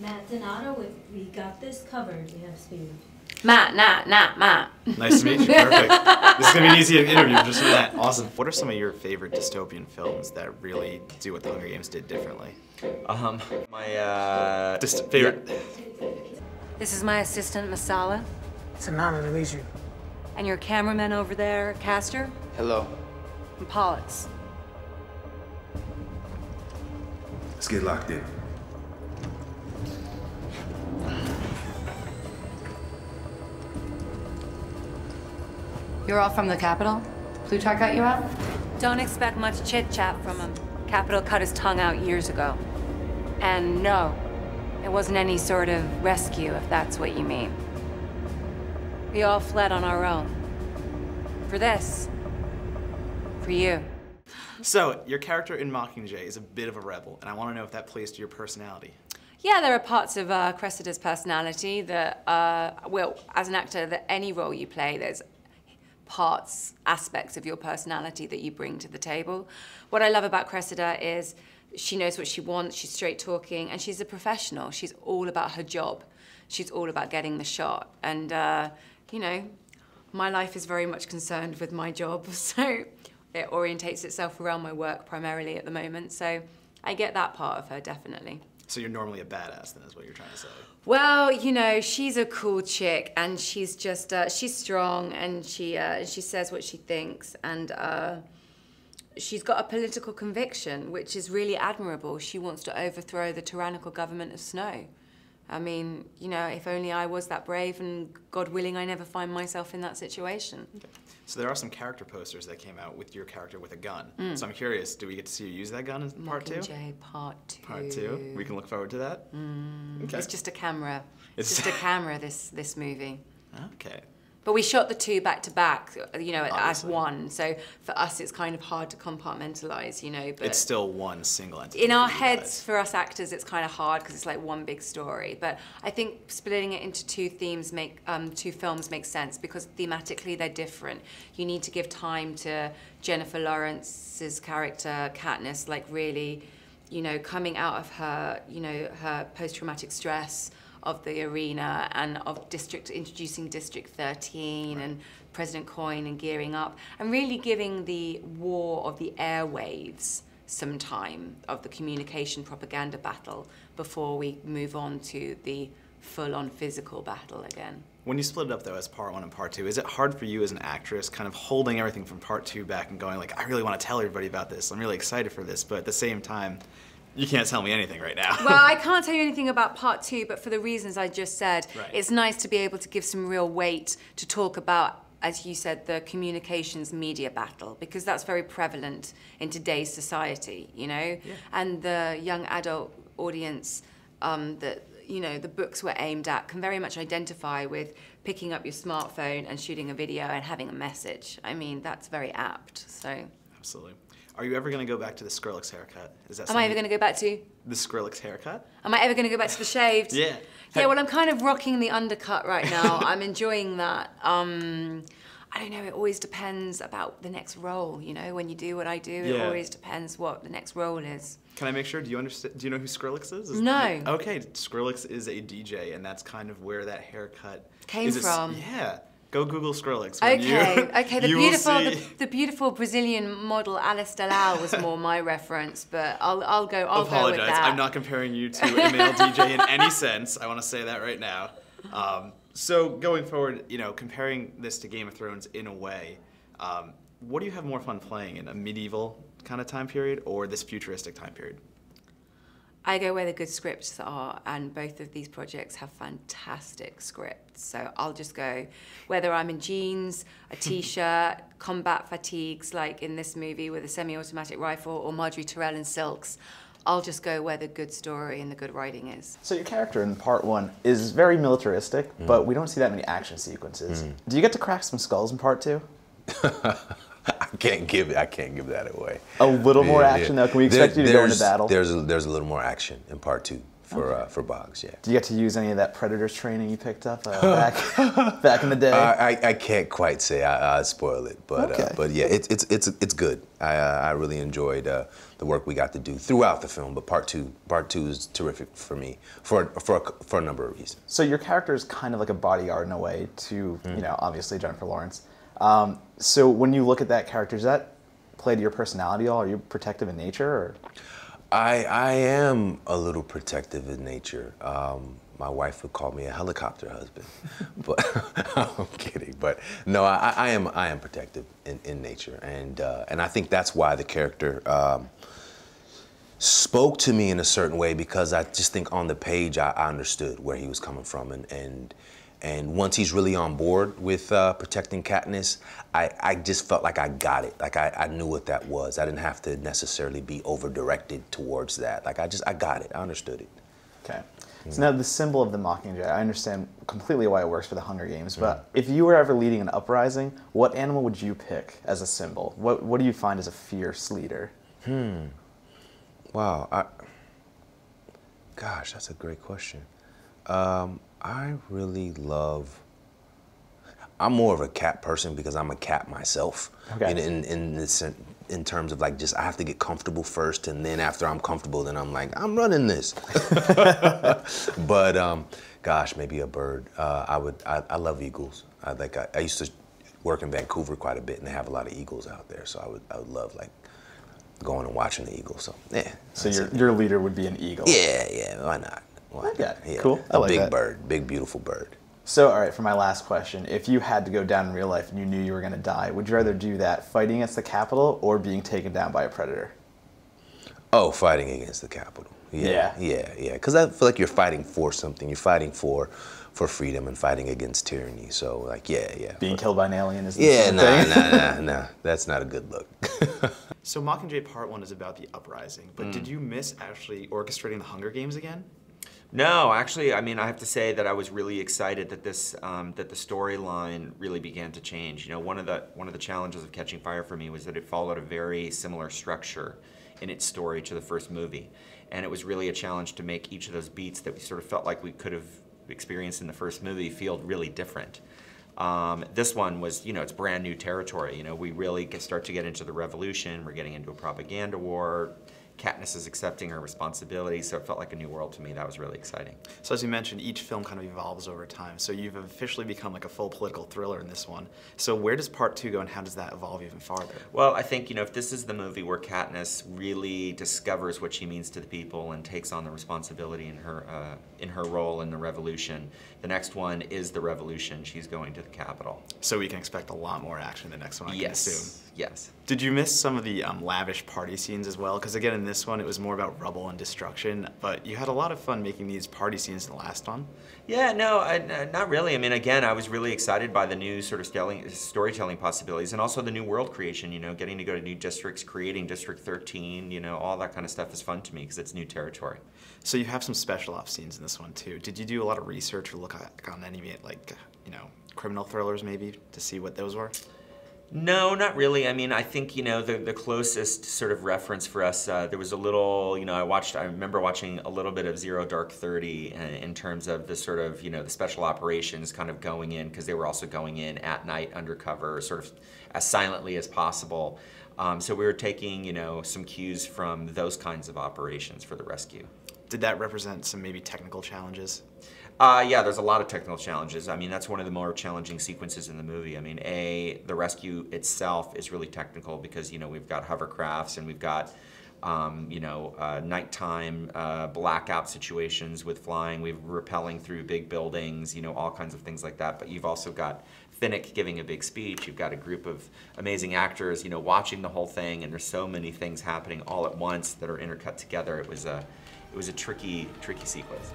Matt Donato with We Got This Covered. We have speed. Matt. Nice to meet you. Perfect. This is going to be an easy interview just for that. Awesome. What are some of your favorite dystopian films that really do what the Hunger Games did differently? My favorite. This is my assistant, Mahershala. It's an honor to meet you. And your cameraman over there, Castor. Hello. And Pollux. Let's get locked in. You're all from the Capitol? Plutarch got you out? Don't expect much chit-chat from him. Capitol cut his tongue out years ago. And no, it wasn't any sort of rescue, if that's what you mean. We all fled on our own. For this. For you. So, your character in Mockingjay is a bit of a rebel, and I want to know if that plays to your personality. Yeah, there are parts of Cressida's personality that, well, as an actor, that any role you play, there's aspects of your personality that you bring to the table. What I love about Cressida is she knows what she wants, she's straight talking, and she's a professional. She's all about her job. She's all about getting the shot. And, you know, my life is very much concerned with my job, so it orientates itself around my work primarily at the moment. So I get that part of her, definitely. So you're normally a badass, then, is what you're trying to say? Well, you know, she's a cool chick, and she's just, she's strong, and she says what she thinks, and she's got a political conviction, which is really admirable. She wants to overthrow the tyrannical government of Snow. I mean, you know, if only I was that brave, and God willing, I never find myself in that situation. Okay. So there are some character posters that came out with your character with a gun. So I'm curious, do we get to see you use that gun in part 2? Mockingjay part 2. Part 2. We can look forward to that? Okay. It's just a camera. It's just a camera, this movie. Okay. But we shot the two back to back, you know, as Obviously. one. So for us, it's kind of hard to compartmentalize, you know. But it's still one single entity. in our for you heads, guys. for us actors, it's kind of hard because it's like one big story. But I think splitting it into two films makes sense because thematically they're different. You need to give time to Jennifer Lawrence's character Katniss, like really, you know, coming out of her, you know, her post-traumatic stress of the arena and of introducing District 13 and President Coin and gearing up and really giving the war of the airwaves some time of the communication propaganda battle before we move on to the full-on physical battle again. When you split it up though as part 1 and part 2, is it hard for you as an actress kind of holding everything from part 2 back and going like, I really want to tell everybody about this, I'm really excited for this, but at the same time, you can't tell me anything right now. Well, I can't tell you anything about part 2, but for the reasons I just said, Right. It's nice to be able to give some real weight to talk about, as you said, the communications media battle, because that's very prevalent in today's society, you know? Yeah. And the young adult audience that, you know, the books were aimed at can very much identify with picking up your smartphone and shooting a video and having a message. I mean, that's very apt, so. Absolutely. Are you ever going to go back to the Skrillex haircut? Is that Am I ever going to go back to? The Skrillex haircut? Am I ever going to go back to the shaved? Yeah. Yeah, well, I'm kind of rocking the undercut right now. I'm enjoying that. I don't know, it always depends about the next role, you know? When you do what I do, it Yeah. always depends what the next role is. Can I make sure, do you understand, do you know who Skrillex is? No. Okay, Skrillex is a DJ, and that's kind of where that haircut Came from. Yeah. Go Google Skrillex. Okay, The the beautiful Brazilian model Alice Delal was more my reference, but I'll go with Apologize. that. I'm not comparing you to a male DJ in any sense. I want to say that right now. So going forward, you know, comparing this to Game of Thrones in a way, what do you have more fun playing in, a medieval kind of time period or this futuristic time period? I go where the good scripts are, and both of these projects have fantastic scripts. So I'll just go, whether I'm in jeans, a t-shirt, combat fatigues, like in this movie with a semi-automatic rifle, or Marjorie Terrell in silks, I'll just go where the good story and the good writing is. So your character in part 1 is very militaristic, but we don't see that many action sequences. Do you get to crack some skulls in part 2? I can't give that away. A little more action though. Can we expect you to go into battle? There's a little more action in part 2, for Boggs. Yeah. Do you get to use any of that Predators training you picked up back in the day? I can't quite say I spoil it, but Okay. but yeah, it's good. I really enjoyed the work we got to do throughout the film, but part two is terrific for me for a number of reasons. So your character is kind of like a bodyguard in a way to, you know, obviously Jennifer Lawrence. So when you look at that character, does that play to your personality at all? Are you protective in nature? Or? I am a little protective in nature. My wife would call me a helicopter husband, but I'm kidding. But no, I am protective in nature, and I think that's why the character spoke to me in a certain way, because I just think on the page I understood where he was coming from, and once he's really on board with protecting Katniss, I just felt like I got it. Like I knew what that was. I didn't have to necessarily be over-directed towards that. Like I got it. I understood it. Okay. So now the symbol of the Mockingjay, I understand completely why it works for the Hunger Games, but if you were ever leading an uprising, what animal would you pick as a symbol? What do you find as a fierce leader? Wow. Gosh, that's a great question. I really love. I'm more of a cat person because I'm a cat myself. Okay. In terms of like just I have to get comfortable first, and then after I'm comfortable, then I'm like I'm running this. But gosh, maybe a bird. I love eagles. I used to work in Vancouver quite a bit, and they have a lot of eagles out there. So I would love like going and watching the eagles. So yeah. So your leader would be an eagle. Yeah. Why not? Okay, Yeah, cool. I a like big that. bird, big beautiful bird. So, all right, for my last question, if you had to go down in real life and you knew you were going to die, would you rather do that fighting against the Capitol or being taken down by a predator? Oh, fighting against the Capitol. Yeah. Because I feel like you're fighting for something. You're fighting for freedom and fighting against tyranny. So, like, yeah. Being killed by an alien is the Yeah, same thing? nah. That's not a good look. So Mockingjay Part 1 is about the uprising, but did you miss actually orchestrating the Hunger Games again? No, actually, I mean, I have to say that I was really excited that this that the storyline really began to change. You know, one of the challenges of Catching Fire for me was that it followed a very similar structure in its story to the first movie, and it was really a challenge to make each of those beats that we sort of felt like we could have experienced in the first movie feel really different. This one was, you know, it's brand new territory. You know, we really start to get into the revolution. We're getting into a propaganda war. Katniss is accepting her responsibility, so it felt like a new world to me. That was really exciting. So as you mentioned, each film kind of evolves over time. So you've officially become like a full political thriller in this one. So where does Part 2 go, and how does that evolve even farther? Well, I think, you know, if this is the movie where Katniss really discovers what she means to the people and takes on the responsibility in her role in the revolution, the next one is the revolution. She's going to the Capitol. So we can expect a lot more action in the next one, I can assume. Yes. Did you miss some of the lavish party scenes as well? Because again, in this one, it was more about rubble and destruction, but you had a lot of fun making these party scenes in the last one. Yeah, no, not really. I mean, again, I was really excited by the new sort of storytelling possibilities, and also the new world creation, you know, getting to go to new districts, creating District 13, you know, all that kind of stuff is fun to me because it's new territory. So you have some special ops scenes in this one too. Did you do a lot of research or look on any, like, you know, criminal thrillers maybe to see what those were? No, not really. I mean, I think, you know, the closest sort of reference for us, there was a little, you know, I remember watching a little bit of Zero Dark 30 in terms of the sort of, you know, the special operations kind of going in, because they were also going in at night undercover, sort of as silently as possible. So we were taking, you know, some cues from those kinds of operations for the rescue. Did that represent some maybe technical challenges? Yeah, there's a lot of technical challenges. I mean, that's one of the more challenging sequences in the movie. I mean, the rescue itself is really technical because, you know, we've got hovercrafts and we've got, you know, nighttime blackout situations with flying. We're rappelling through big buildings, you know, all kinds of things like that. But you've also got Finnick giving a big speech. You've got a group of amazing actors, you know, watching the whole thing, and there's so many things happening all at once that are intercut together. It was a tricky sequence.